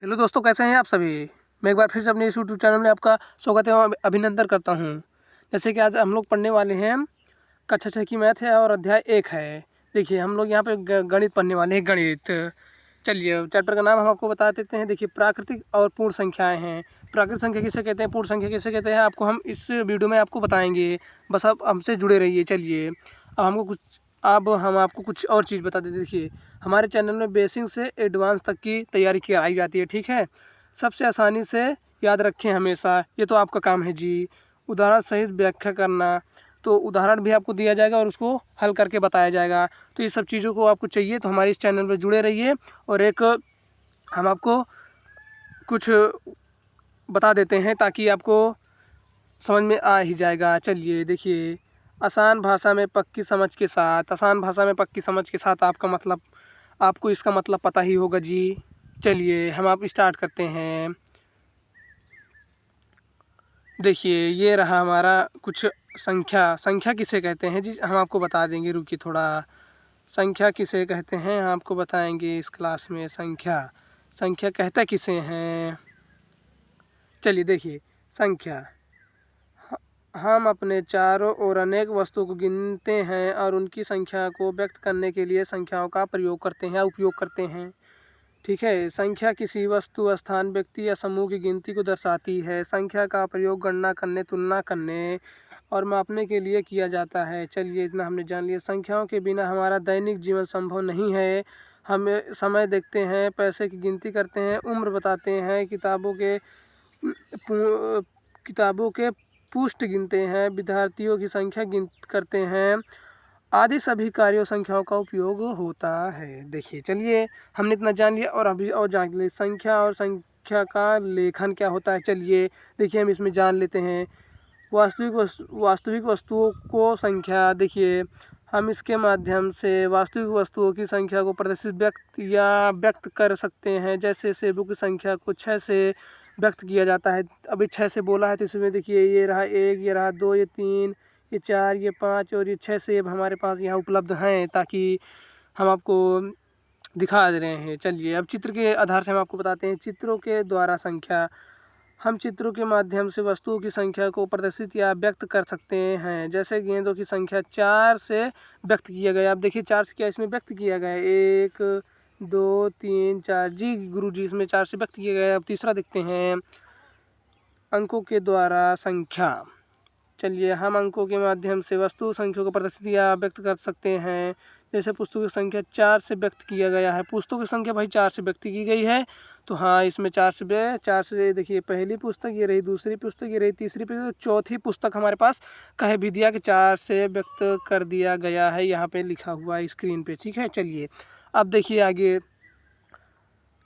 Hello दोस्तों, कैसे हैं आप सभी। मैं एक बार फिर से अपने इस यूट्यूब चैनल में आपका स्वागत एवं अभिनंदन करता हूं। जैसे कि आज हम लोग पढ़ने वाले हैं कक्षा 6 की मैथ है और अध्याय 1 है। देखिए हम लोग यहाँ पे गणित पढ़ने वाले हैं, गणित। चलिए चैप्टर का नाम हम आपको बता देते हैं। देखिए प्राकृतिक और पूर्ण संख्याएं हैं। प्राकृतिक संख्या किसे कहते हैं, पूर्ण संख्या किसे कहते हैं, आपको हम इस वीडियो में आपको बताएंगे। बस आप हमसे जुड़े रहिए। चलिए अब हम आपको कुछ और चीज़ बता देते। देखिए हमारे चैनल में बेसिक से एडवांस तक की तैयारी कराई जाती है, ठीक है। सबसे आसानी से याद रखें हमेशा, ये तो आपका काम है जी। उदाहरण सहित व्याख्या करना, तो उदाहरण भी आपको दिया जाएगा और उसको हल करके बताया जाएगा। तो ये सब चीज़ों को आपको चाहिए तो हमारे इस चैनल पर जुड़े रहिए। और एक हम आपको कुछ बता देते हैं ताकि आपको समझ में आ ही जाएगा। चलिए देखिए, आसान भाषा में पक्की समझ के साथ, आसान भाषा में पक्की समझ के साथ आपको इसका मतलब पता ही होगा जी। चलिए हम आप स्टार्ट करते हैं। देखिए ये रहा हमारा कुछ संख्या किसे कहते हैं जी, हम आपको बता देंगे। रुकिए थोड़ा, संख्या किसे कहते हैं हम आपको बताएंगे इस क्लास में। संख्या कहते किसे हैं। चलिए देखिए, संख्या, हम अपने चारों ओर अनेक वस्तुओं को गिनते हैं और उनकी संख्या को व्यक्त करने के लिए संख्याओं का प्रयोग करते हैं, उपयोग करते हैं, ठीक है। संख्या किसी वस्तु, स्थान, व्यक्ति या समूह की गिनती को दर्शाती है। संख्या का प्रयोग गणना करने, तुलना करने और मापने के लिए किया जाता है। चलिए इतना हमने जान लिया। संख्याओं के बिना हमारा दैनिक जीवन संभव नहीं है। हम समय देखते हैं, पैसे की गिनती करते हैं, उम्र बताते हैं, किताबों के पुष्ट गिनते हैं, विद्यार्थियों की संख्या करते हैं, आदि सभी कार्यों संख्याओं का उपयोग होता है। देखिए चलिए हमने इतना जान लिया और अभी और जान लिया संख्या और संख्या का लेखन क्या होता है। चलिए देखिए हम इसमें जान लेते हैं। वास्तविक वस्तुओं को संख्या, देखिए हम इसके माध्यम से वास्तविक वस्तुओं की संख्या को प्रदर्शित व्यक्त कर सकते हैं। जैसे सेबों की संख्या को 6 से व्यक्त किया जाता है। अभी 6 से बोला है तो इसमें देखिए ये रहा 1, ये रहा 2, ये 3, ये 4, ये 5 और ये 6 सेब हमारे पास यहाँ उपलब्ध हैं, ताकि हम आपको दिखा दे रहे हैं। चलिए अब चित्र के आधार से हम आपको बताते हैं। चित्रों के द्वारा संख्या, हम चित्रों के माध्यम से वस्तुओं की संख्या को प्रदर्शित या व्यक्त कर सकते हैं। जैसे गेंदों की संख्या 4 से व्यक्त किया गया। अब देखिए 4 से क्या इसमें व्यक्त किया गया है, 1, 2, 3, 4 जी गुरुजी, इसमें 4 से व्यक्त किया गया है। अब तीसरा देखते हैं, अंकों के द्वारा संख्या। चलिए हम अंकों के माध्यम से वस्तु संख्या को प्रदर्शित या व्यक्त कर सकते हैं। जैसे पुस्तकों की संख्या 4 से व्यक्त किया गया है। पुस्तकों की संख्या भाई 4 से व्यक्त की गई है, तो हाँ इसमें 4 से देखिए पहली पुस्तक ये रही, दूसरी पुस्तक ये रही, तीसरी पुस्तक, चौथी पुस्तक हमारे पास कह भी दिया कि 4 से व्यक्त कर दिया गया है, यहाँ पे लिखा हुआ है स्क्रीन पे, ठीक है। चलिए अब देखिए आगे,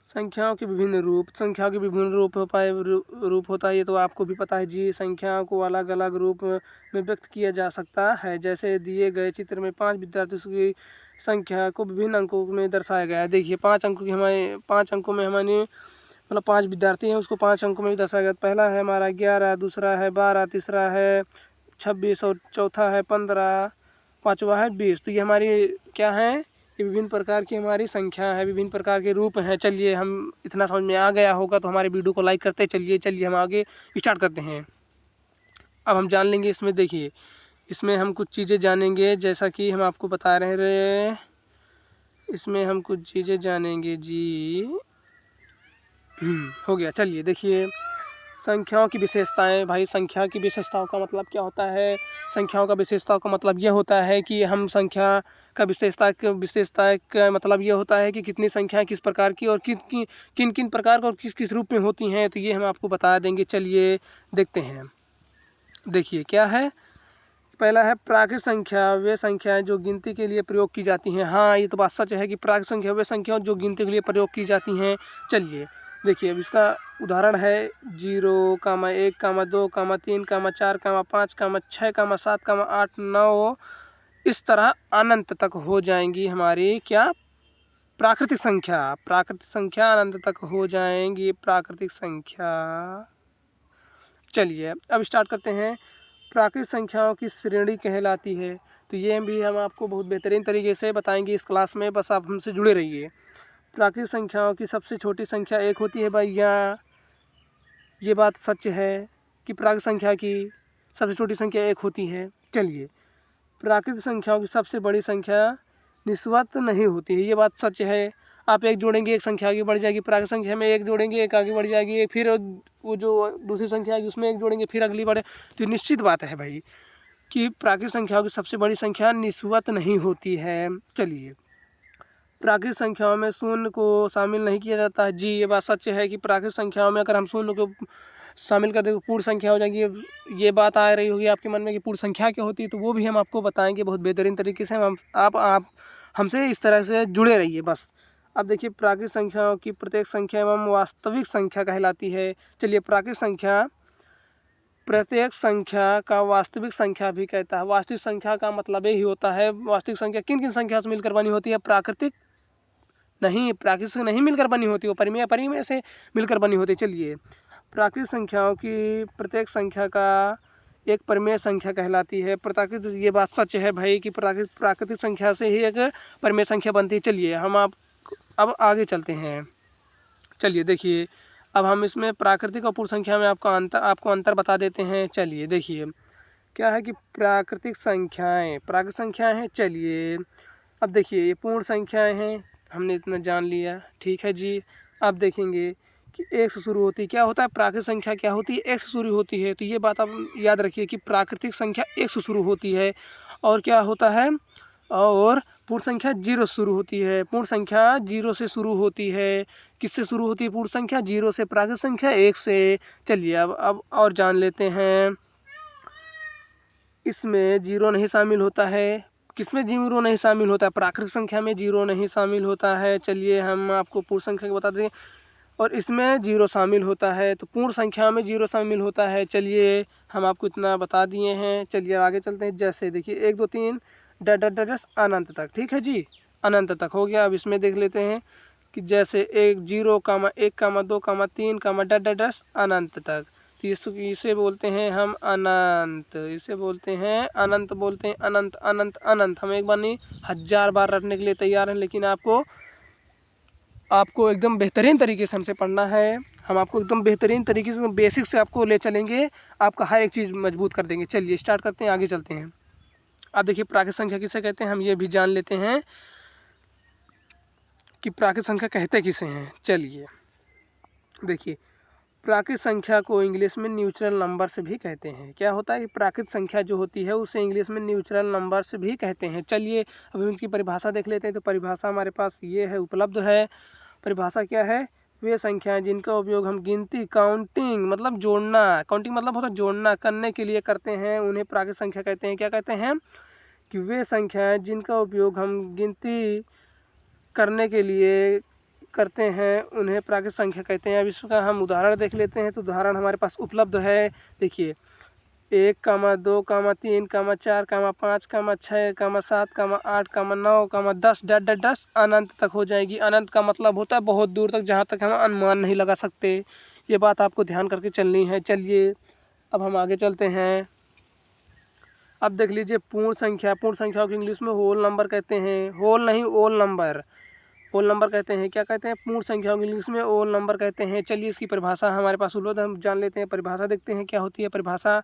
संख्याओं के विभिन्न रूप। संख्याओं के विभिन्न रूप होता है, ये तो आपको भी पता है जी। संख्याओं को अलग अलग रूप में व्यक्त किया जा सकता है। जैसे दिए गए चित्र में 5 विद्यार्थियों की संख्या को विभिन्न अंकों में दर्शाया गया है। देखिए 5 अंकों में हमारे मतलब 5 विद्यार्थी हैं, उसको 5 अंकों में भी दर्शाया गया। पहला है हमारा 11, दूसरा है 12, तीसरा है 26 और चौथा है 15, पाँचवा है 20। तो ये हमारी क्या है, ये विभिन्न प्रकार की हमारी संख्या है, विभिन्न प्रकार के रूप हैं। चलिए हम इतना समझ में आ गया होगा तो हमारे वीडियो को लाइक करते चलिए हम आगे स्टार्ट करते हैं। अब हम जान लेंगे इसमें, देखिए इसमें हम कुछ चीज़ें जानेंगे, जैसा कि हम आपको बता रहे इसमें हम कुछ चीज़ें जानेंगे जी। हो गया। चलिए देखिए, संख्याओं की विशेषताएं। भाई संख्या की विशेषताओं का मतलब क्या होता है। संख्याओं का विशेषताओं का मतलब यह होता है कि हम संख्या का विशेषता का मतलब ये होता है कि कितनी संख्याएं किस प्रकार की और किन किन प्रकार का और किस किस रूप में होती हैं, तो ये हम आपको बता देंगे। चलिए देखते हैं। देखिए क्या है, पहला है प्राकृत संख्या, वे संख्याएं जो गिनती के लिए प्रयोग की जाती हैं। हाँ ये तो बात सच है कि प्राकृत संख्या वे संख्याएं जो गिनती के लिए प्रयोग की जाती हैं। चलिए देखिए अब इसका उदाहरण है 0, 1, 2, 3, 4, 5, 6, 7, 8, 9, इस तरह अनंत तक हो जाएंगी हमारी क्या, प्राकृतिक संख्या। प्राकृतिक संख्या अनंत तक हो जाएंगी प्राकृतिक संख्या। चलिए अब स्टार्ट करते हैं। प्राकृतिक संख्याओं की श्रेणी कहलाती है, तो ये भी हम आपको बहुत बेहतरीन तरीके से बताएंगे इस क्लास में, बस आप हमसे जुड़े रहिए। प्राकृतिक संख्याओं की सबसे छोटी संख्या एक होती है भैया। ये बात सच है कि प्राकृतिक संख्या की सबसे छोटी संख्या एक होती है। चलिए, प्राकृतिक संख्याओं की सबसे बड़ी संख्या निस्वत नहीं होती है। ये बात सच है। आप एक जोड़ेंगे एक संख्या आगे बढ़ जाएगी, प्राकृतिक संख्या में एक जोड़ेंगे एक आगे बढ़ जाएगी, एक फिर वो जो दूसरी संख्या आएगी उसमें एक जोड़ेंगे फिर अगली बढ़े। तो निश्चित बात है भाई कि प्राकृतिक संख्याओं की सबसे बड़ी संख्या निस्वत नहीं होती है। चलिए, प्राकृतिक संख्याओं में शून्य को शामिल नहीं किया जाता है। जी, ये बात सच है कि प्राकृतिक संख्याओं में अगर हम शून्य को शामिल कर दें तो पूर्ण संख्या हो जाएगी। ये बात आ रही होगी आपके मन में कि पूर्ण संख्या क्या होती है, तो वो भी हम आपको बताएंगे बहुत बेहतरीन तरीके से। हम आप हमसे इस तरह से जुड़े रहिए बस। अब देखिए, प्राकृतिक संख्याओं की प्रत्येक संख्या एवं वास्तविक संख्या कहलाती है। चलिए, प्राकृतिक संख्या प्रत्येक संख्या का वास्तविक संख्या भी कहता है। वास्तविक संख्या का मतलब यही होता है, वास्तविक संख्या किन किन संख्या से मिलकर बनी होती है? प्राकृतिक से नहीं मिलकर बनी होती, वो परिमेय से मिलकर बनी होती। चलिए, प्राकृतिक संख्याओं की प्रत्येक संख्या का एक परिमेय संख्या कहलाती है। प्राकृतिक, ये बात सच है भाई कि प्राकृतिक संख्या से ही एक परिमेय संख्या बनती है। चलिए, हम अब आगे चलते हैं। चलिए देखिए, अब हम इसमें प्राकृतिक और पूर्ण संख्या में आपको अंतर बता देते हैं। चलिए देखिए, क्या है कि प्राकृतिक संख्याएं हैं। चलिए, अब देखिए, ये पूर्ण संख्याएं हैं, हमने इतना जान लिया, ठीक है जी। अब देखेंगे कि एक से शुरू होती है। क्या होता है? प्राकृतिक संख्या क्या होती है? एक से शुरू होती है। तो ये बात आप याद रखिए कि प्राकृतिक संख्या एक से शुरू होती है। और क्या होता है? और पूर्ण संख्या जीरो से शुरू होती है। पूर्ण संख्या जीरो से शुरू होती है। किससे शुरू होती है पूर्ण संख्या? जीरो से। प्राकृतिक संख्या एक से। चलिए, अब और जान लेते हैं। इसमें जीरो नहीं शामिल होता है। किसमें जीरो नहीं शामिल होता है? प्राकृतिक संख्या में जीरो नहीं शामिल होता है। चलिए, हम आपको पूर्ण संख्या को बता दें। और इसमें जीरो शामिल होता है, तो पूर्ण संख्या में जीरो शामिल होता है। चलिए, हम आपको इतना बता दिए हैं। चलिए आगे चलते हैं। जैसे देखिए, 1 2 3 डस अनंत तक, ठीक है जी, अनंत तक हो गया। अब इसमें देख लेते हैं कि जैसे 1 0 1 2 3 डस अनंत तक। तो इसे बोलते हैं हम अनंत। इसे बोलते हैं अनंत, बोलते हैं अनंत अनंत अनंत। हम एक बार नहीं 1000 बार रटने के लिए तैयार हैं, लेकिन आपको एकदम बेहतरीन तरीके से हमसे पढ़ना है। हम आपको एकदम बेहतरीन तरीके से बेसिक से आपको ले चलेंगे, आपका हर एक चीज़ मजबूत कर देंगे। चलिए स्टार्ट करते हैं, आगे चलते हैं। अब देखिए, प्राकृतिक संख्या किसे कहते हैं, हम ये भी जान लेते हैं कि प्राकृतिक संख्या कहते किसे हैं। चलिए देखिए, प्राकृतिक संख्या को इंग्लिश में न्यूचुरल नंबर से भी कहते हैं। क्या होता है कि प्राकृतिक संख्या जो होती है उसे इंग्लिश में न्यूचुरल नंबर से भी कहते हैं। चलिए, अब इसकी परिभाषा देख लेते हैं। तो परिभाषा हमारे पास ये है, उपलब्ध है। परिभाषा क्या है? वे संख्याएं जिनका उपयोग हम गिनती, काउंटिंग मतलब जोड़ना, काउंटिंग मतलब होता है जोड़ना, करने के लिए करते हैं, उन्हें प्राकृतिक संख्या कहते हैं। क्या कहते हैं? कि वे संख्याएं जिनका उपयोग हम गिनती करने के लिए करते हैं उन्हें प्राकृतिक संख्या कहते हैं। अब इसका हम उदाहरण देख लेते हैं। तो उदाहरण हमारे पास उपलब्ध है। देखिए, 1 2 3 4 5 6 7 8 9 10 डस अनंत तक हो जाएगी। अनंत का मतलब होता है बहुत दूर तक, जहाँ तक हम अनुमान नहीं लगा सकते। ये बात आपको ध्यान करके चलनी है। चलिए, अब हम आगे चलते हैं। अब देख लीजिए, पूर्ण संख्याओं को इंग्लिश में होल नंबर कहते हैं। होल नहीं, ओल नंबर, होल नंबर कहते हैं। क्या कहते हैं? पूर्ण संख्याओं को इंग्लिश में ओल नंबर कहते हैं। चलिए, इसकी परिभाषा हमारे पास उपलब्ध है, हम जान लेते हैं। परिभाषा देखते हैं क्या होती है परिभाषा।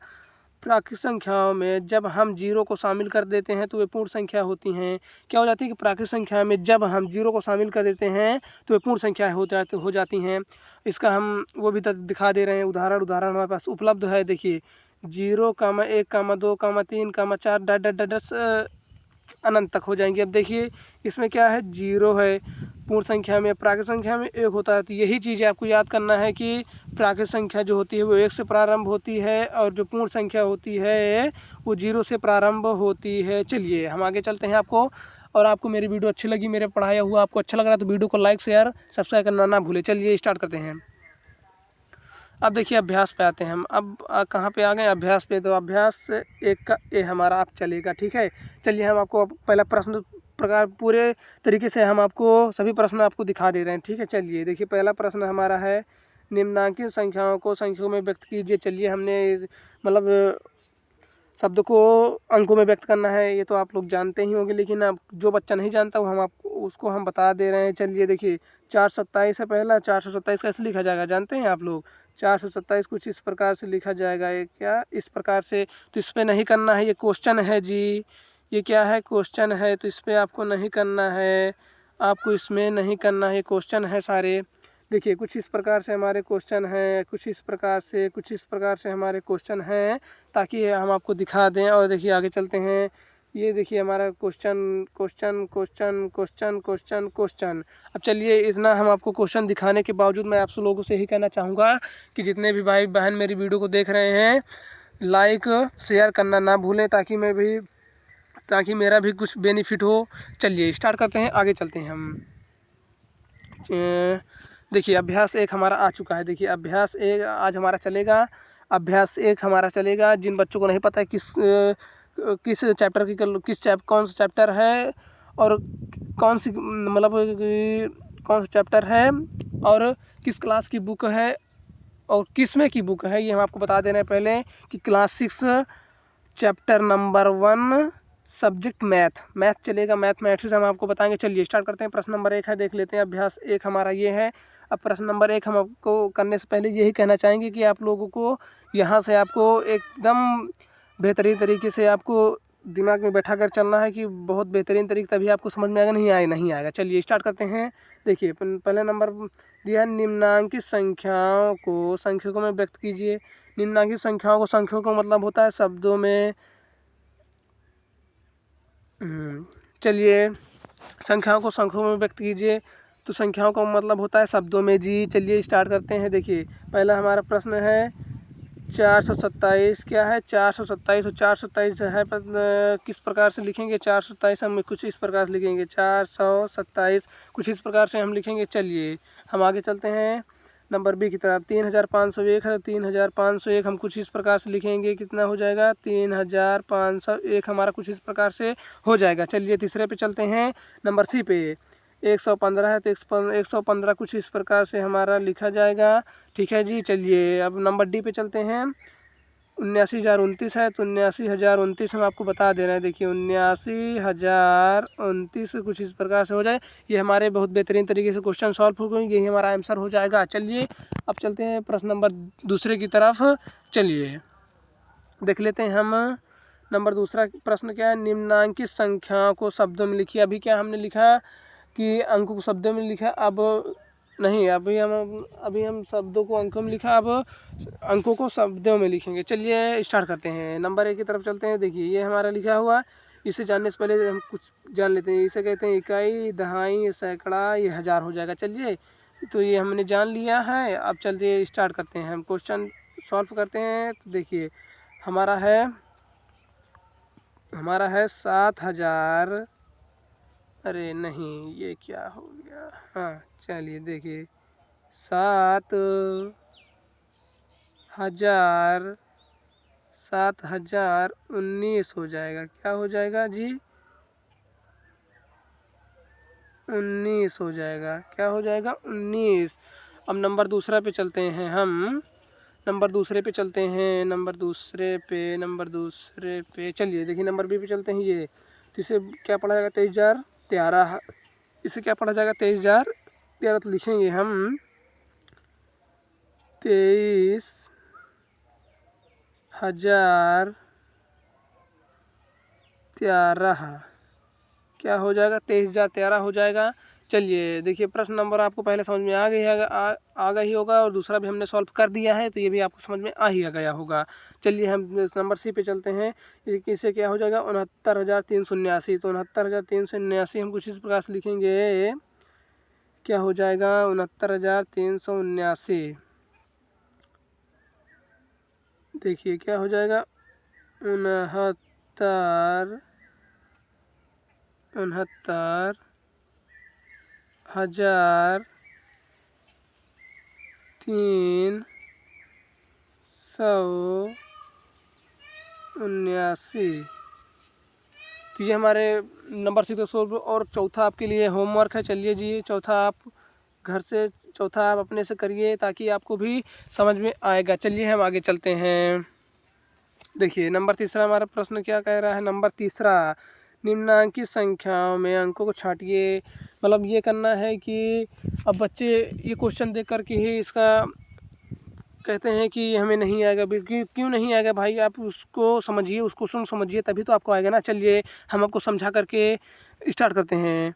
प्राकृतिक संख्याओं में जब हम जीरो को शामिल कर देते हैं तो वे पूर्ण संख्या होती हैं। क्या हो जाती है कि प्राकृतिक संख्या में जब हम जीरो को शामिल कर देते हैं तो वे पूर्ण संख्या हो जाती हैं। इसका हम वो भी दिखा दे रहे हैं, उदाहरण हमारे पास उपलब्ध है। देखिए, 0 1 2 3 4 डस अनंत तक हो जाएंगे। अब देखिए, इसमें क्या है? जीरो है पूर्ण संख्या में, प्राकृतिक संख्या में 1 होता है। तो यही चीज़ आपको याद करना है कि प्राकृतिक संख्या जो होती है वो 1 से प्रारंभ होती है, और जो पूर्ण संख्या होती है वो 0 से प्रारंभ होती है। चलिए, हम आगे चलते हैं। और आपको मेरी वीडियो अच्छी लगी, मेरे पढ़ाया हुआ आपको अच्छा लग रहा है, तो वीडियो को लाइक शेयर सब्सक्राइब करना ना भूले। चलिए स्टार्ट करते हैं। अब देखिए, अभ्यास पे आते हैं हम। अब कहाँ पे आ गए? अभ्यास पे। तो अभ्यास 1 का ए हमारा आप चलेगा, ठीक है। चलिए, हम आपको पहला प्रश्न प्रकार पूरे तरीके से हम आपको सभी प्रश्न आपको दिखा दे रहे हैं, ठीक है। चलिए देखिए, पहला प्रश्न हमारा है, निम्नांकित संख्याओं को संख्याओं में व्यक्त कीजिए। चलिए, हमने मतलब शब्द को अंकों में व्यक्त करना है, ये तो आप लोग जानते ही होंगे, लेकिन अब जो बच्चा नहीं जानता वो हम आपको उसको हम बता दे रहे हैं। चलिए देखिए 427 है पहला, 427 कैसे लिखा जाएगा जानते हैं आप लोग? 427 कुछ इस प्रकार से लिखा जाएगा। ये क्या इस प्रकार से, तो इस पर नहीं करना है, ये क्वेश्चन है जी। ये क्या है? क्वेश्चन है, तो इस पर आपको नहीं करना है, आपको इसमें नहीं करना है, क्वेश्चन है सारे। देखिए कुछ इस प्रकार से हमारे क्वेश्चन हैं, कुछ इस प्रकार से, कुछ इस प्रकार से हमारे क्वेश्चन हैं, ताकि हम आपको दिखा दें। और देखिए आगे चलते हैं। ये देखिए हमारा question question question question question question. अब चलिए इतना हम आपको क्वेश्चन दिखाने के बावजूद मैं आप सब लोगों से यही कहना चाहूँगा कि जितने भी भाई बहन मेरी वीडियो को देख रहे हैं, लाइक शेयर करना ना भूलें, ताकि मेरा भी कुछ बेनिफिट हो। चलिए स्टार्ट करते हैं, आगे चलते हैं हम। देखिए अभ्यास 1 हमारा आ चुका है। देखिए अभ्यास 1 आज हमारा चलेगा। अभ्यास 1 हमारा चलेगा। जिन बच्चों को नहीं पता है किस चैप्टर की कौन सा चैप्टर है और कौन सी मतलब कौन सा चैप्टर है और किस क्लास की बुक है और किसमें की बुक है, ये हम आपको बता दे रहे हैं पहले कि class 6 chapter number 1 subject math चलेगा। मैथमेटिक्स हम आपको बताएंगे। चलिए स्टार्ट करते हैं। प्रश्न नंबर 1 है, देख लेते हैं। अभ्यास 1 हमारा ये है। अब प्रश्न नंबर 1 हम आपको करने से पहले यही कहना चाहेंगे कि आप लोगों को यहाँ से आपको एकदम बेहतरीन तरीके से आपको दिमाग में बैठा कर चलना है कि बहुत बेहतरीन तरीके, तभी आपको समझ में आएगा, नहीं आएगा। चलिए स्टार्ट करते हैं। देखिए पहले नंबर दिया है, निम्नांकित संख्याओं को संख्यकों में व्यक्त कीजिए। निम्नांकित संख्याओं को मतलब होता है शब्दों में। चलिए संख्याओं को में व्यक्त कीजिए, तो संख्याओं का मतलब होता है शब्दों में जी। चलिए स्टार्ट करते हैं। देखिए पहला हमारा प्रश्न है 427 क्या है? 427 और 427 है किस प्रकार से लिखेंगे? 427 हम कुछ इस प्रकार से लिखेंगे, 427 कुछ इस प्रकार से हम लिखेंगे। चलिए हम आगे चलते हैं नंबर बी की तरफ। 3501 है, 3501 हम कुछ इस प्रकार से लिखेंगे। कितना हो जाएगा? 3501 हमारा कुछ इस प्रकार से हो जाएगा। चलिए तीसरे पे चलते हैं, नंबर सी पे। 115 है तो 115 कुछ इस प्रकार से हमारा लिखा जाएगा। ठीक है जी। चलिए अब नंबर डी पे चलते हैं। 79,029 है तो 79,029 हम आपको बता दे रहे हैं। देखिए 79,029 कुछ इस प्रकार से हो जाए। ये हमारे बहुत बेहतरीन तरीके से क्वेश्चन सॉल्व हो गए, यही हमारा आंसर हो जाएगा। चलिए अब चलते हैं प्रश्न नंबर दूसरे की तरफ। चलिए देख लेते हैं हम। नंबर दूसरा प्रश्न क्या है? निम्नांकित संख्याओं को शब्दों में लिखिए। अभी क्या हमने लिखा कि अंकों को शब्दों में लिखा, अब नहीं, अभी हम शब्दों को अंकों में लिखा, अब अंकों को शब्दों में लिखेंगे। चलिए स्टार्ट करते हैं। नंबर 1 की तरफ चलते हैं। देखिए ये हमारा लिखा हुआ, इसे जानने से पहले हम कुछ जान लेते हैं। इसे कहते हैं इकाई, दहाई, सैकड़ा, ये हज़ार हो जाएगा। चलिए तो ये हमने जान लिया है। अब चलिए स्टार्ट करते हैं, हम क्वेश्चन सॉल्व करते हैं। तो देखिए हमारा है 7,000, अरे नहीं ये क्या हो गया। हाँ चलिए देखिए 7,019 हो जाएगा। क्या हो जाएगा जी? 19 हो जाएगा। क्या हो जाएगा? 19। अब नंबर दूसरा पे चलते हैं हम। नंबर दूसरे पे चलिए देखिए नंबर बी पे चलते हैं। ये तो इसे क्या पढ़ा जाएगा? 23,013। इसे क्या पढ़ा जाएगा? 23,013। तो लिखेंगे हम 23,013। क्या हो जाएगा? 23,013 हो जाएगा। चलिए देखिए प्रश्न नंबर आपको पहले समझ में आ गया ही होगा, और दूसरा भी हमने सॉल्व कर दिया है, तो ये भी आपको समझ में आ ही गया होगा। चलिए हम नंबर सी पे चलते हैं। इससे क्या हो जाएगा? 69,379। तो 69,379 हम कुछ इस प्रकार से लिखेंगे। क्या हो जाएगा? 69,379। देखिए क्या हो जाएगा? 69,379। तो ये हमारे नंबर 6 का सोल्व। और चौथा आपके लिए होमवर्क है। चलिए जी चौथा आप अपने से करिए, ताकि आपको भी समझ में आएगा। चलिए हम आगे चलते हैं। देखिए नंबर तीसरा हमारा प्रश्न क्या कह रहा है। नंबर तीसरा, निम्नांकित संख्याओं में अंकों को छांटिए। मतलब ये करना है कि अब बच्चे ये क्वेश्चन देख कर के ही इसका कहते हैं कि हमें नहीं आएगा। क्यों क्यों नहीं आएगा भाई, आप उसको समझिए, उस क्वेश्चन को समझिए तभी तो आपको आएगा ना। चलिए हम आपको समझा करके स्टार्ट करते हैं।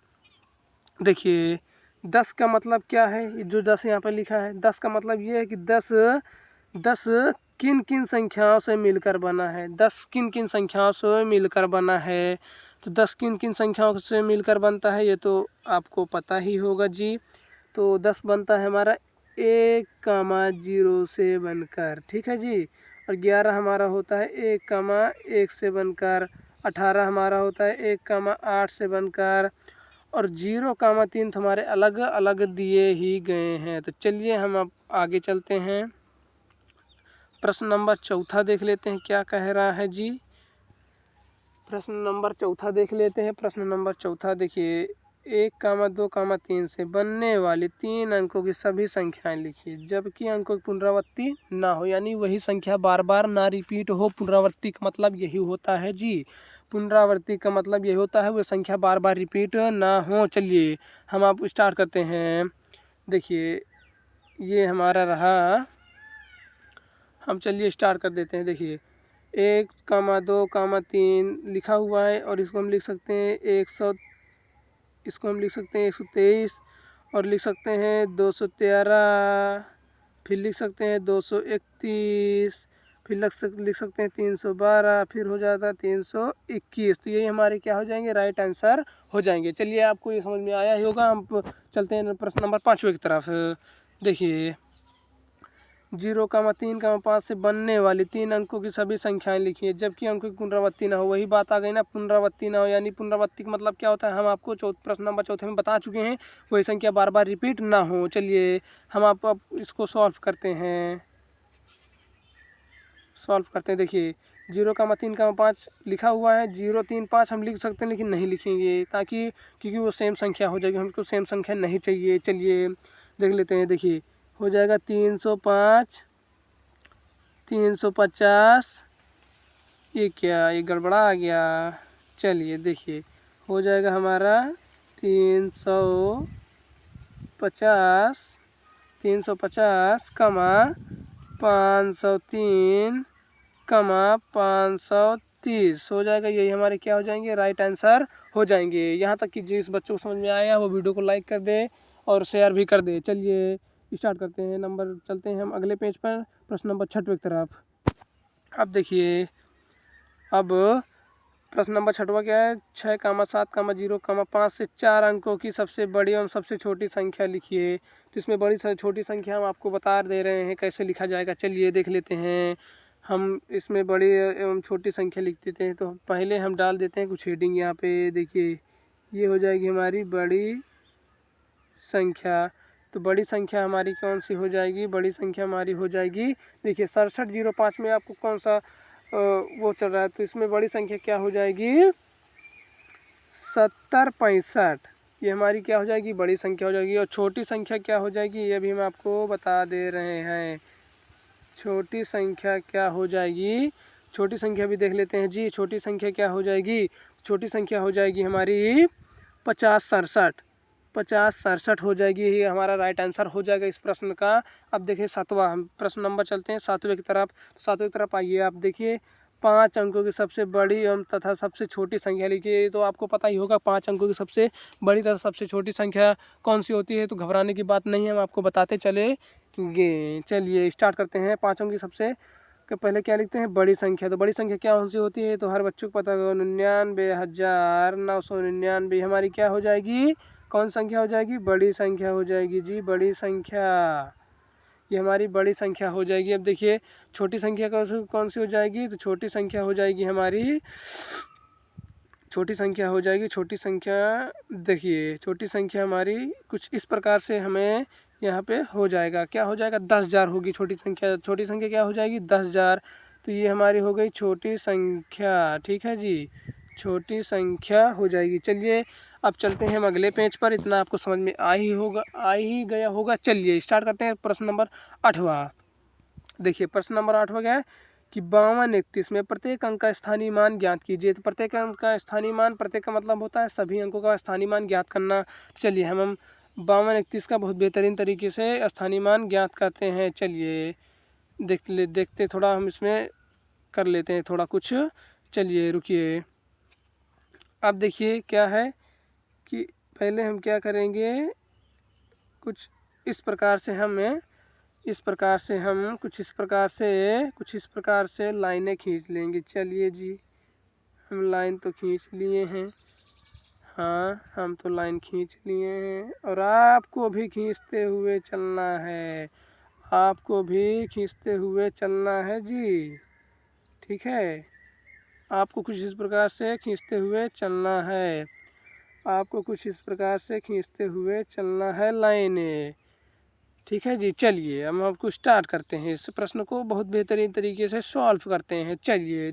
देखिए 10 का मतलब क्या है, जो 10 यहाँ पर लिखा है, 10 का मतलब ये है कि 10 किन किन संख्याओं से मिलकर बना है। 10 किन किन संख्याओं से मिलकर बना है। तो 10 किन किन संख्याओं से मिलकर बनता है ये तो आपको पता ही होगा जी। तो 10 बनता है हमारा 1,0 से बनकर, ठीक है जी। और 11 हमारा होता है 1,1 से बनकर। 18 हमारा होता है 1,8 से बनकर। और 0,3 हमारे अलग अलग दिए ही गए हैं। तो चलिए हम अब आगे चलते हैं। प्रश्न नंबर चौथा देख लेते हैं क्या कह रहा है जी। प्रश्न नंबर चौथा देख लेते हैं। प्रश्न नंबर चौथा देखिए, 1,2,3 से बनने वाली 3 अंकों की सभी संख्याएं लिखिए जबकि अंकों की पुनरावृत्ति ना हो। यानी वही संख्या बार बार ना रिपीट हो। पुनरावृत्ति का मतलब यही होता है जी। पुनरावृत्ति का मतलब यही होता है वह संख्या बार बार रिपीट ना हो। चलिए हम आप स्टार्ट करते हैं। देखिए ये हमारा रहा, हम चलिए स्टार्ट कर देते हैं। देखिए 1,2,3 लिखा हुआ है और इसको हम लिख सकते हैं 123 और लिख सकते हैं 213, फिर लिख सकते हैं 231, फिर लिख सकते हैं 312, फिर हो जाता है 321। तो यही हमारे क्या हो जाएंगे, राइट आंसर हो जाएंगे। चलिए आपको ये समझ में आया ही होगा। हम चलते हैं प्रश्न नंबर 5वें की तरफ। देखिए 0,3,5 से बनने वाली 3 अंकों की सभी संख्याएं लिखिए जबकि अंकों की पुनरावृत्ति ना हो। वही बात आ गई ना, पुनरावृत्ति ना हो। यानी पुनरावृत्ति का मतलब क्या होता है, हम आपको प्रश्न नंबर चौथे में बता चुके हैं। वही संख्या बार बार रिपीट ना हो। चलिए हम आप अब इसको सॉल्व करते हैं। देखिए 0,3,5 लिखा हुआ है, 0,3,5 हम लिख सकते हैं लेकिन नहीं लिखेंगे ताकि क्योंकि वो सेम संख्या हो जाएगी। हमको सेम संख्या नहीं चाहिए। चलिए देख लेते हैं। देखिए हो जाएगा 305, 350, ये क्या, ये गड़बड़ा आ गया। चलिए देखिए हो जाएगा हमारा 350, 350 कमा 503 कमा 530 हो जाएगा। यही हमारे क्या हो जाएंगे, राइट आंसर हो जाएंगे। यहाँ तक कि जिस बच्चों को समझ में आया वो वीडियो को लाइक कर दे और शेयर भी कर दे। चलिए स्टार्ट करते हैं। चलते हैं हम अगले पेज पर, प्रश्न नंबर 6वें की तरफ। अब देखिए अब प्रश्न नंबर 6वां क्या है, 6,7,0,5 से 4 अंकों की सबसे बड़ी एवं सबसे छोटी संख्या लिखिए। तो इसमें बड़ी छोटी संख्या हम आपको बता दे रहे हैं कैसे लिखा जाएगा। चलिए देख लेते हैं। हम इसमें बड़ी एवं छोटी संख्या लिख देते हैं। तो पहले हम डाल देते हैं कुछ हेडिंग यहाँ पे। देखिए ये हो जाएगी हमारी बड़ी संख्या। तो बड़ी संख्या हमारी कौन सी हो जाएगी, बड़ी संख्या हमारी हो जाएगी, देखिए 6705 में आपको कौन सा वो चल रहा है। तो इसमें बड़ी संख्या क्या हो जाएगी, 7065। ये हमारी क्या हो जाएगी, बड़ी संख्या हो जाएगी। और छोटी संख्या क्या हो जाएगी ये भी हम आपको बता दे रहे हैं। छोटी संख्या क्या हो जाएगी, छोटी संख्या भी देख लेते हैं जी। छोटी संख्या क्या हो जाएगी, छोटी संख्या हो जाएगी हमारी 5067 हो जाएगी। ये हमारा राइट आंसर हो जाएगा इस प्रश्न का। अब देखिए 7वां, हम प्रश्न नंबर चलते हैं 7वें की तरफ। 7वें की तरफ आइए। आप देखिए 5 अंकों की सबसे बड़ी एवं तथा सबसे छोटी संख्या लिखिए। तो आपको पता ही होगा 5 अंकों की सबसे बड़ी तथा सबसे छोटी संख्या कौन सी होती है। तो घबराने की बात नहीं है, हम आपको बताते चलेंगे। चलिए स्टार्ट करते हैं। 5 अंकों की सबसे के पहले क्या लिखते हैं, बड़ी संख्या। तो बड़ी संख्या क्या कौन सी होती है, तो हर बच्चों को पता होगा 99,999 हमारी क्या हो जाएगी, कौन संख्या हो जाएगी, बड़ी संख्या हो जाएगी जी, बड़ी संख्या। ये हमारी बड़ी संख्या हो जाएगी। अब देखिए छोटी संख्या कौन सी हो जाएगी, तो छोटी संख्या हो जाएगी हमारी, छोटी संख्या हो जाएगी, छोटी संख्या देखिए छोटी संख्या हमारी कुछ इस प्रकार से हमें यहाँ पे हो जाएगा, क्या हो जाएगा, 10,000 होगी छोटी संख्या। छोटी संख्या क्या हो जाएगी, 10,000। तो ये हमारी हो गई छोटी संख्या, ठीक है जी, छोटी संख्या हो जाएगी। चलिए अब चलते हैं हम अगले पेज पर। इतना आपको समझ में आ ही गया होगा। चलिए स्टार्ट करते हैं प्रश्न नंबर 8वां। देखिए प्रश्न नंबर 8वां क्या है, कि 52-31 में प्रत्येक अंक का स्थानीय मान ज्ञात कीजिए। तो प्रत्येक अंक का स्थानीय मान, प्रत्येक का मतलब होता है सभी अंकों का स्थानीय मान ज्ञात करना। चलिए हम 52-31 का बहुत बेहतरीन तरीके से स्थानीय मान ज्ञात करते हैं। चलिए देखते थोड़ा हम इसमें कर लेते हैं थोड़ा कुछ। चलिए रुकिए, अब देखिए क्या है कि पहले हम क्या करेंगे, कुछ इस प्रकार से कुछ इस प्रकार से लाइनें खींच लेंगे। चलिए जी, हम लाइन तो खींच लिए हैं, हाँ हम तो लाइन खींच लिए हैं, और आपको भी खींचते हुए चलना है, आपको भी खींचते हुए चलना है जी। ठीक है, आपको कुछ इस प्रकार से खींचते हुए चलना है, आपको कुछ इस प्रकार से खींचते हुए चलना है लाइनें। ठीक है जी, चलिए हम आपको स्टार्ट करते हैं, इस प्रश्न को बहुत बेहतरीन तरीके से सॉल्व करते हैं। चलिए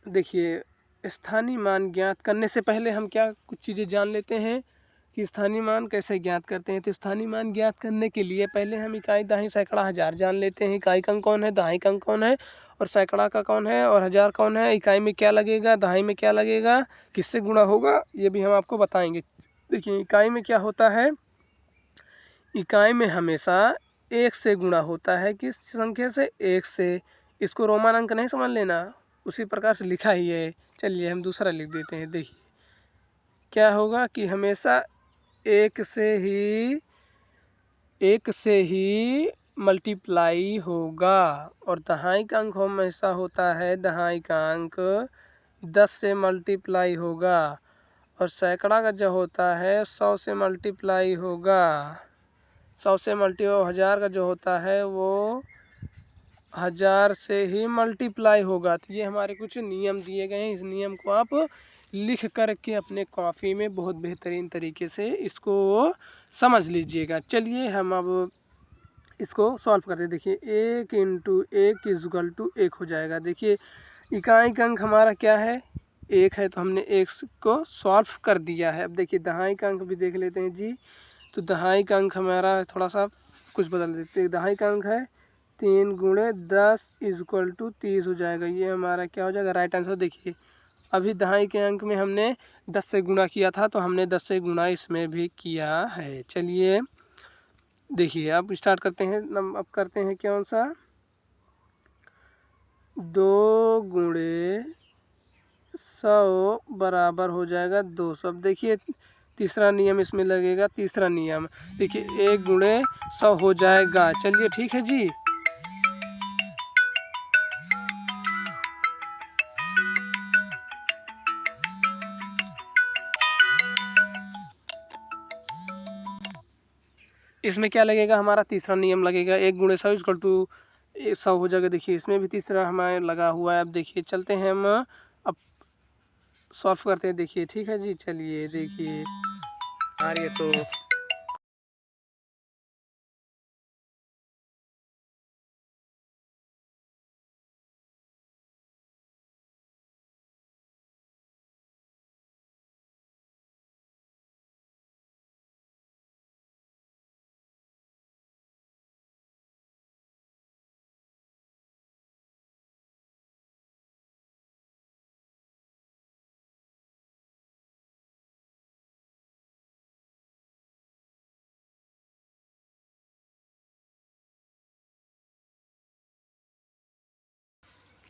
देखिए स्थानीय मान ज्ञात करने से पहले हम क्या कुछ चीज़ें जान लेते हैं कि स्थानीय मान कैसे ज्ञात करते हैं। तो स्थानीय मान ज्ञात करने के लिए पहले हम इकाई, दहाई, सैकड़ा, हज़ार जान लेते हैं। इकाई का अंक कौन है, दहाई का अंक कौन है, और सैकड़ा का कौन है, और हज़ार कौन है। इकाई में क्या लगेगा, दहाई में क्या लगेगा, किससे गुणा होगा, ये भी हम आपको बताएंगे। देखिए इकाई में क्या होता है, इकाई में हमेशा एक से गुणा होता है, किस संख्या से, एक से। इसको रोमान अंक नहीं समझ लेना, उसी प्रकार से लिखा ही है। चलिए हम दूसरा लिख देते हैं। देखिए क्या होगा कि हमेशा एक से ही मल्टीप्लाई होगा, और दहाई का अंक हमेशा होता है, दहाई का अंक 10 से मल्टीप्लाई होगा, और सैकड़ा का जो होता है 100 से मल्टीप्लाई होगा, 100 से और हज़ार का जो होता है वो 1000 से ही मल्टीप्लाई होगा। तो ये हमारे कुछ नियम दिए गए हैं, इस नियम को आप लिख कर के अपने कॉपी में बहुत बेहतरीन तरीके से इसको समझ लीजिएगा। चलिए हम अब इसको सॉल्व करते हैं। देखिए 1 × 1 = 1 हो जाएगा। देखिए इकाई का अंक हमारा क्या है, 1 है, तो हमने 1 को सॉल्व कर दिया है। अब देखिए दहाई का अंक भी देख लेते हैं जी। तो दहाई का अंक हमारा थोड़ा सा कुछ बदल देते हैं। दहाई का अंक है 3 × 10 = 30 हो जाएगा। ये हमारा क्या हो जाएगा, राइट आंसर। देखिए अभी दहाई के अंक में हमने 10 से गुणा किया था, तो हमने 10 से गुणा इसमें भी किया है। चलिए देखिए अब स्टार्ट करते हैं। अब करते हैं कौन सा, 2 × 100 बराबर हो जाएगा 200। अब देखिए तीसरा नियम इसमें लगेगा, तीसरा नियम देखिए 1 × 100 हो जाएगा। चलिए ठीक है जी। इसमें क्या लगेगा, हमारा तीसरा नियम लगेगा, 1 × 100 = 100 हो जाएगा। देखिए इसमें भी तीसरा हमारे लगा हुआ है। अब देखिए चलते हैं हम अब सॉल्व करते हैं। देखिए ठीक है जी, चलिए देखिए आ रही है तो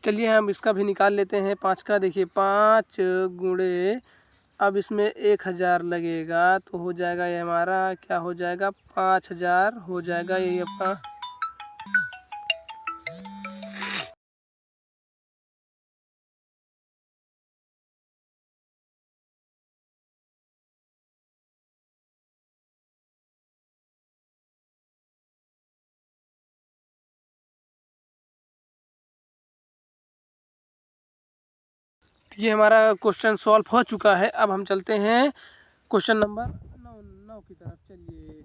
चलिए हम इसका भी निकाल लेते हैं 5 का। देखिए 5 × अब इसमें 1000 लगेगा, तो हो जाएगा ये हमारा क्या हो जाएगा, 5000 हो जाएगा। यही अपना ये हमारा क्वेश्चन सॉल्व हो चुका है। अब हम चलते हैं क्वेश्चन नंबर 9 की तरफ। चलिए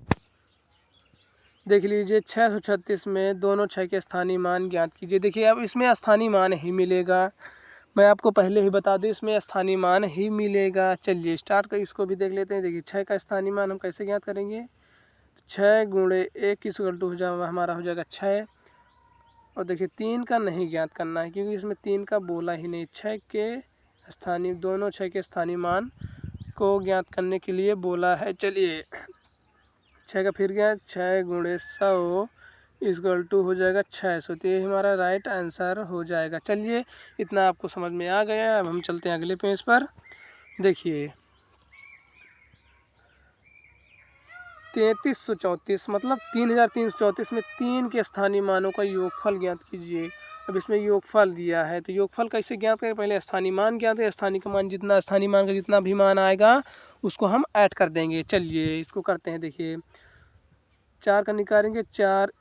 देख लीजिए 636 में दोनों 6 के स्थानीय मान ज्ञात कीजिए। देखिए अब इसमें स्थानीय मान ही मिलेगा, मैं आपको पहले ही बता दूं इसमें स्थानीय मान ही मिलेगा। चलिए स्टार्ट कर इसको भी देख लेते हैं। देखिए 6 का स्थानीय मान हम कैसे ज्ञात करेंगे, 6 × 1 = हो जाएगा, हमारा हो जाएगा 6, और देखिए 3 का नहीं ज्ञात करना है क्योंकि इसमें 3 का बोला ही नहीं। 6 के स्थानीय, दोनों 6 के स्थानीय मान को ज्ञात करने के लिए बोला है। चलिए 6 का फिर गया 6 गुणे 100 इक्वल टू हो जाएगा 600। तो ये हमारा राइट आंसर हो जाएगा। चलिए इतना आपको समझ में आ गया। अब हम चलते हैं अगले पेज पर। देखिए 3334 मतलब 3334 में 3 के स्थानीय मानों का योगफल ज्ञात कीजिए। अब इसमें योगफल दिया है तो योगफल कैसे ज्ञात करें, पहले स्थानीय मान ज्ञात है। स्थानीय का मान जितना, स्थानीय मान का जितना भी मान आएगा उसको हम ऐड कर देंगे। चलिए इसको करते हैं। देखिए 4 का निकालेंगे, 4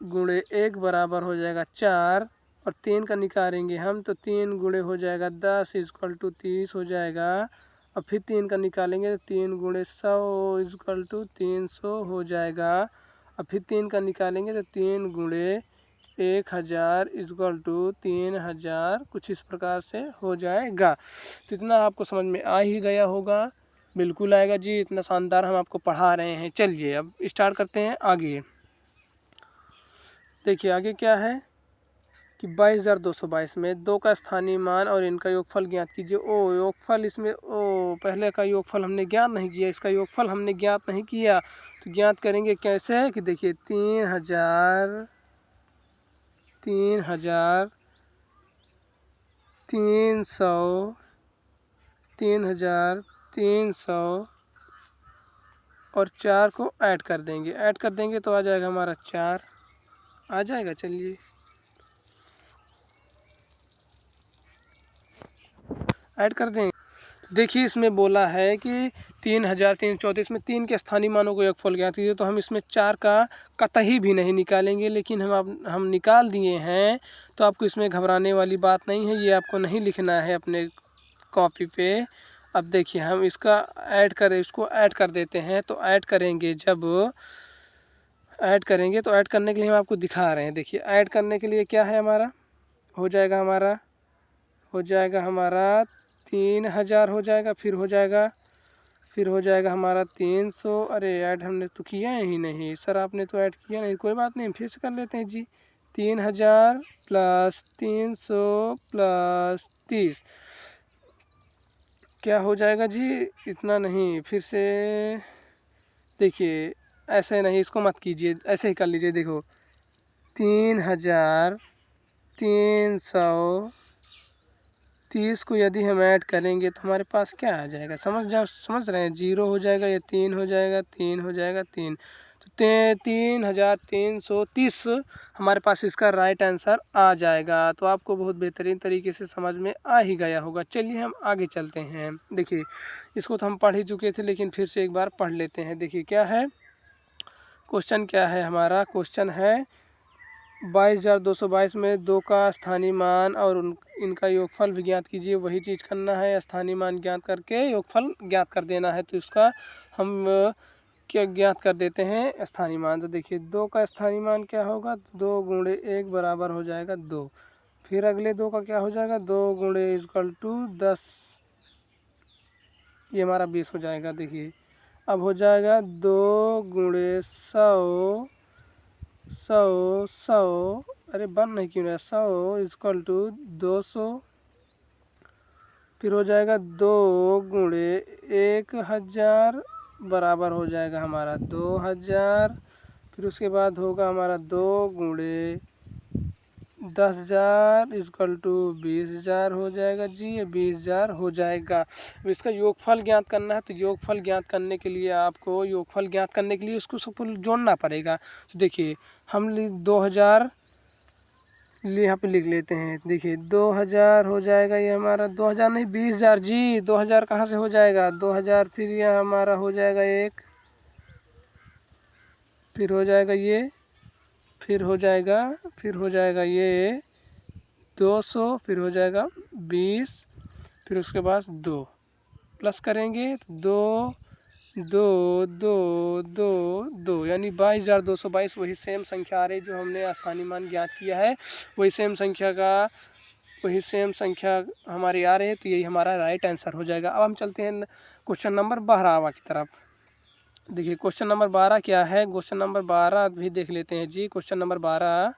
गुणे 1 बराबर हो जाएगा 4, और 3 का निकालेंगे हम तो 3 गुणे हो जाएगा 10 इक्वल टू 30 हो जाएगा। और फिर 3 का निकालेंगे तो 3 गुणे 100 इक्वल टू 300 हो जाएगा। और फिर 3 का निकालेंगे तो 3 गुणे 1000 इक्वल टू 3000 कुछ इस प्रकार से हो जाएगा। तो इतना आपको समझ में आ ही गया होगा। बिल्कुल आएगा जी, इतना शानदार हम आपको पढ़ा रहे हैं। चलिए अब स्टार्ट करते हैं आगे। देखिए आगे क्या है कि 2222 में 2 का स्थानीय मान और इनका योगफल ज्ञात कीजिए। ओ योगफल, इसमें ओ पहले का योगफल हमने ज्ञात नहीं किया, इसका योगफल हमने ज्ञात नहीं किया। तो ज्ञात करेंगे कैसे कि देखिए 3000 300 300 3300 और 4 को ऐड कर देंगे। ऐड कर देंगे तो आ जाएगा हमारा 4 आ जाएगा। चलिए ऐड कर देंगे। देखिए इसमें बोला है कि 3334 में 3 के स्थानीय मानों को योगफल ज्ञात कीजिए। तो हम इसमें 4 का कतई भी नहीं निकालेंगे, लेकिन हम निकाल दिए हैं। तो आपको इसमें घबराने वाली बात नहीं है, ये आपको नहीं लिखना है अपने कॉपी पे। अब देखिए हम इसका इसको ऐड कर देते हैं। तो ऐड करेंगे, जब ऐड करेंगे तो ऐड करने के लिए हम आपको दिखा रहे हैं। देखिए ऐड करने के लिए क्या है हमारा, हो जाएगा हमारा 3000 हो जाएगा, फिर हो जाएगा हमारा 300। अरे ऐड हमने तो किया ही नहीं सर, आपने तो ऐड किया नहीं। कोई बात नहीं, फिर से कर लेते हैं जी। 3000 प्लस 300 प्लस 30 क्या हो जाएगा जी, इतना नहीं, फिर से देखिए ऐसे नहीं, इसको मत कीजिए, ऐसे ही कर लीजिए। देखो 3330 को यदि हम ऐड करेंगे तो हमारे पास क्या आ जाएगा, समझ रहे हैं, 0 हो जाएगा, ये 3 हो जाएगा, 3 हो जाएगा, 3। तो 3330 हमारे पास इसका राइट आंसर आ जाएगा। तो आपको बहुत बेहतरीन तरीके से समझ में आ ही गया होगा। चलिए हम आगे चलते हैं। देखिए इसको तो हम पढ़ ही चुके थे, लेकिन फिर से एक बार पढ़ लेते हैं। देखिए क्या है क्वेश्चन, क्या है हमारा क्वेश्चन है 22222 में 2 का स्थानीय मान और इनका योगफल भी ज्ञात कीजिए। वही चीज़ करना है, स्थानीय मान ज्ञात करके योगफल ज्ञात कर देना है। तो इसका हम क्या ज्ञात कर देते हैं, स्थानीय मान। तो देखिए 2 का स्थानीय मान क्या होगा, 2 गुणे 1 बराबर हो जाएगा 2। फिर अगले 2 का क्या हो जाएगा, 2 गुणे इक्वल टू 10, ये हमारा 20 हो जाएगा। देखिए अब हो जाएगा 2 गुणे 100 अरे बन नहीं क्यों रहा, 100 इक्वल टू 200। फिर हो जाएगा 2 गुणे 1000 बराबर हो जाएगा हमारा 2000। फिर उसके बाद होगा हमारा 2 गुणे 10,000 इक्वल टू 20,000 हो जाएगा जी, ये 20,000 हो जाएगा। अब इसका योगफल ज्ञात करना है। तो योगफल ज्ञात करने के लिए आपको उसको सब जोड़ना पड़ेगा। तो देखिए हम 2000 यहाँ पे लिख लेते हैं। देखिए 2000 हो जाएगा, ये हमारा 2000 नहीं 20,000 जी, 2000 कहाँ से हो जाएगा 2000, फिर यह हमारा हो जाएगा 1, फिर हो जाएगा ये, फिर हो जाएगा ये 200, फिर हो जाएगा 20, फिर उसके बाद 2 प्लस करेंगे तो 2 यानी 22,222 वही सेम संख्या आ रही जो हमने स्थानीय मान ज्ञात किया है। वही सेम संख्या हमारी आ रही है। तो यही हमारा राइट आंसर हो जाएगा। अब हम चलते हैं क्वेश्चन नंबर 12 की तरफ। देखिए क्वेश्चन नंबर 12 क्या है, क्वेश्चन नंबर 12 भी देख लेते हैं जी। क्वेश्चन नंबर 12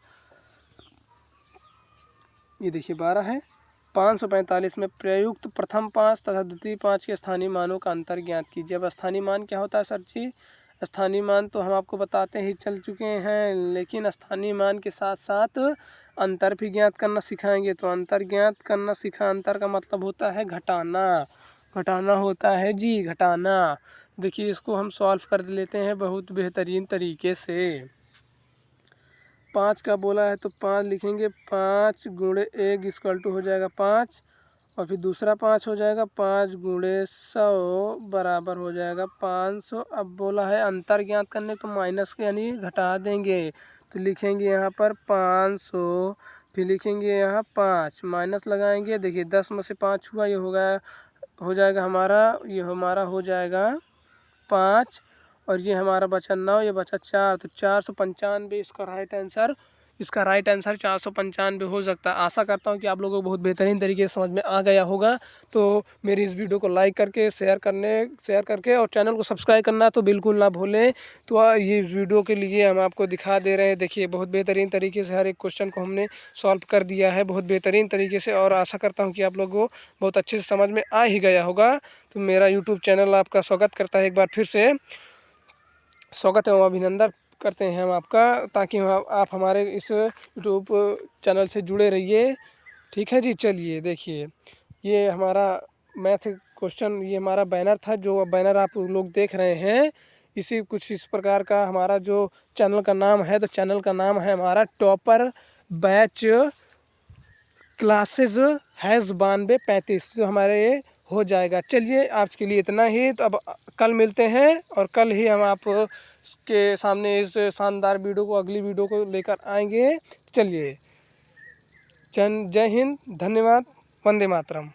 ये देखिए 12 है। 545 में प्रयुक्त प्रथम 5 तथा द्वितीय 5 के स्थानीय मानों का अंतर ज्ञात कीजिए। अब स्थानीय मान क्या होता है सर जी? स्थानीय मान तो हम आपको बताते ही चल चुके हैं, लेकिन स्थानीय मान के साथ साथ अंतर भी ज्ञात करना सिखाएंगे। तो अंतर ज्ञात करना सीखा, अंतर का मतलब होता है घटाना, घटाना होता है जी, घटाना। देखिए इसको हम सॉल्व कर लेते हैं बहुत बेहतरीन तरीके से। 5 का बोला है तो 5 लिखेंगे, 5 गुणे 1 इक्वल टू हो जाएगा 5, और फिर दूसरा 5 हो जाएगा 5 गुणे 100 बराबर हो जाएगा 500। अब बोला है अंतर ज्ञात करने तो माइनस के यानी घटा देंगे, तो लिखेंगे यहाँ पर 500, फिर लिखेंगे यहाँ 5, माइनस लगाएंगे। देखिए 10 में से 5 हुआ, ये हो जाएगा हमारा, ये हमारा हो जाएगा 5, और ये हमारा बचा 9, ये बचा 4, तो 495 इसका राइट आंसर, इसका राइट आंसर 495 हो सकता है। आशा करता हूँ कि आप लोगों को बहुत बेहतरीन तरीके से समझ में आ गया होगा। तो मेरी इस वीडियो को लाइक करके शेयर करके और चैनल को सब्सक्राइब करना तो बिल्कुल ना भूलें। तो ये इस वीडियो के लिए हम आपको दिखा दे रहे हैं। देखिए बहुत बेहतरीन तरीके से हर एक क्वेश्चन को हमने सॉल्व कर दिया है बहुत बेहतरीन तरीके से, और आशा करता हूँ कि आप लोगों को बहुत अच्छे से समझ में आ ही गया होगा। तो मेरा यूट्यूब चैनल आपका स्वागत करता है, एक बार फिर से स्वागत एवं अभिनंदन करते हैं हम आपका, ताकि आप हमारे इस यूट्यूब चैनल से जुड़े रहिए। ठीक है जी। चलिए देखिए ये हमारा मैथ क्वेश्चन, ये हमारा बैनर था, जो बैनर आप लोग देख रहे हैं इसी कुछ इस प्रकार का हमारा जो चैनल का नाम है। तो चैनल का नाम है हमारा टॉपर बैच क्लासेस हैज़ 9235, जो हमारे ये हो जाएगा। चलिए आज के लिए इतना ही। तो अब कल मिलते हैं, और कल ही हम आप के सामने इस शानदार वीडियो को, अगली वीडियो को लेकर आएंगे। चलिए जय हिंद, धन्यवाद, वंदे मातरम।